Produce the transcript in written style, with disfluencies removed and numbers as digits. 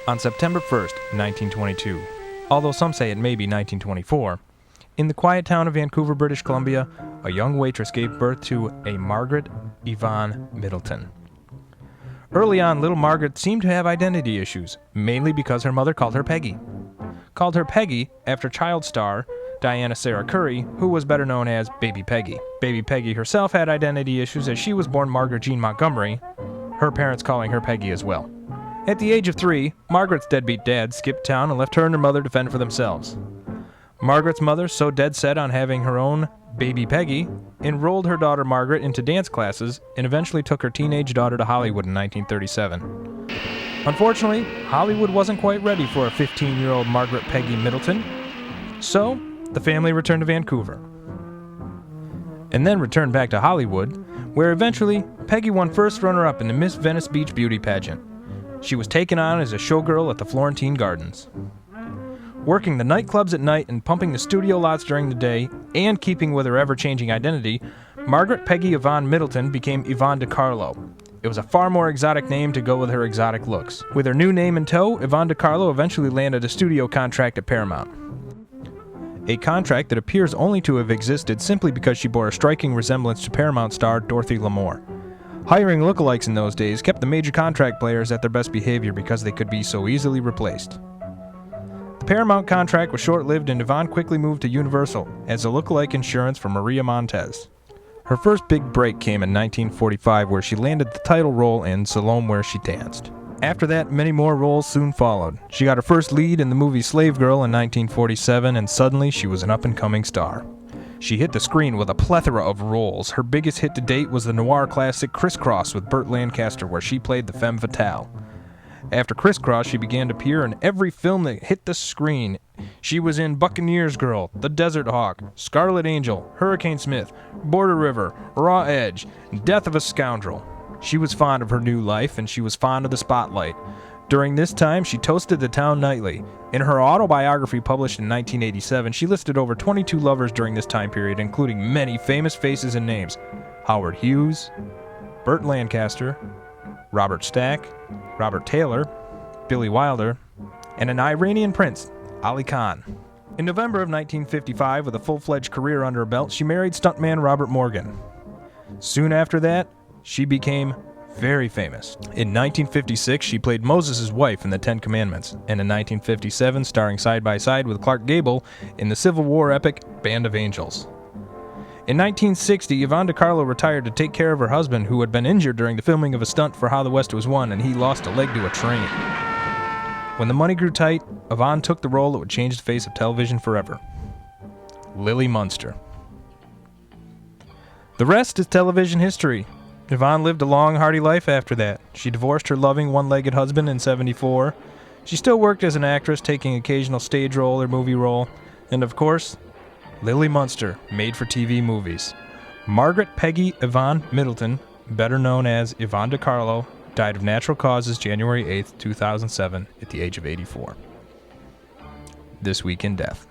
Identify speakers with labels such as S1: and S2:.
S1: On September 1st, 1922, although some say it may be 1924, in the quiet town of Vancouver, British Columbia, a young waitress gave birth to a Margaret Yvonne Middleton. Early on, little Margaret seemed to have identity issues, mainly because her mother called her Peggy. Called her Peggy after child star Diana Sarah Curry, who was better known as Baby Peggy. Baby Peggy herself had identity issues as she was born Margaret Jean Montgomery, her parents calling her Peggy as well. At the age of 3, Margaret's deadbeat dad skipped town and left her and her mother to fend for themselves. Margaret's mother, so dead set on having her own Baby Peggy, enrolled her daughter Margaret into dance classes and eventually took her teenage daughter to Hollywood in 1937. Unfortunately, Hollywood wasn't quite ready for a 15-year-old Margaret Peggy Middleton, so the family returned to Vancouver. And then returned back to Hollywood, where eventually Peggy won first runner-up in the Miss Venice Beach beauty pageant. She was taken on as a showgirl at the Florentine Gardens. Working the nightclubs at night and pumping the studio lots during the day, and keeping with her ever-changing identity, Margaret Peggy Yvonne Middleton became Yvonne De Carlo. It was a far more exotic name to go with her exotic looks. With her new name in tow, Yvonne De Carlo eventually landed a studio contract at Paramount. A contract that appears only to have existed simply because she bore a striking resemblance to Paramount star Dorothy Lamour. Hiring lookalikes in those days kept the major contract players at their best behavior because they could be so easily replaced. The Paramount contract was short-lived and Yvonne quickly moved to Universal as a lookalike insurance for Maria Montez. Her first big break came in 1945 where she landed the title role in Salome Where She Danced. After that, many more roles soon followed. She got her first lead in the movie Slave Girl in 1947 and suddenly she was an up-and-coming star. She hit the screen with a plethora of roles. Her biggest hit to date was the noir classic Crisscross with Burt Lancaster where she played the femme fatale. After Crisscross, she began to appear in every film that hit the screen. She was in Buccaneers Girl, The Desert Hawk, Scarlet Angel, Hurricane Smith, Border River, Raw Edge, Death of a Scoundrel. She was fond of her new life, and she was fond of the spotlight. During this time, she toasted the town nightly. In her autobiography published in 1987, she listed over 22 lovers during this time period, including many famous faces and names. Howard Hughes, Burt Lancaster, Robert Stack, Robert Taylor, Billy Wilder, and an Iranian prince, Ali Khan. In November of 1955, with a full-fledged career under her belt, she married stuntman Robert Morgan. Soon after that, she became very famous. In 1956, she played Moses' wife in The Ten Commandments, and in 1957, starring side by side with Clark Gable in the Civil War epic Band of Angels. In 1960, Yvonne De Carlo retired to take care of her husband, who had been injured during the filming of a stunt for How the West Was Won, and he lost a leg to a train. When the money grew tight, Yvonne took the role that would change the face of television forever. Lily Munster. The rest is television history. Yvonne lived a long, hearty life after that. She divorced her loving, one-legged husband in '74. She still worked as an actress, taking occasional stage role or movie role. And of course, Lily Munster, made-for-TV movies. Margaret Peggy Yvonne Middleton, better known as Yvonne De Carlo, died of natural causes January 8, 2007, at the age of 84. This Week in Death.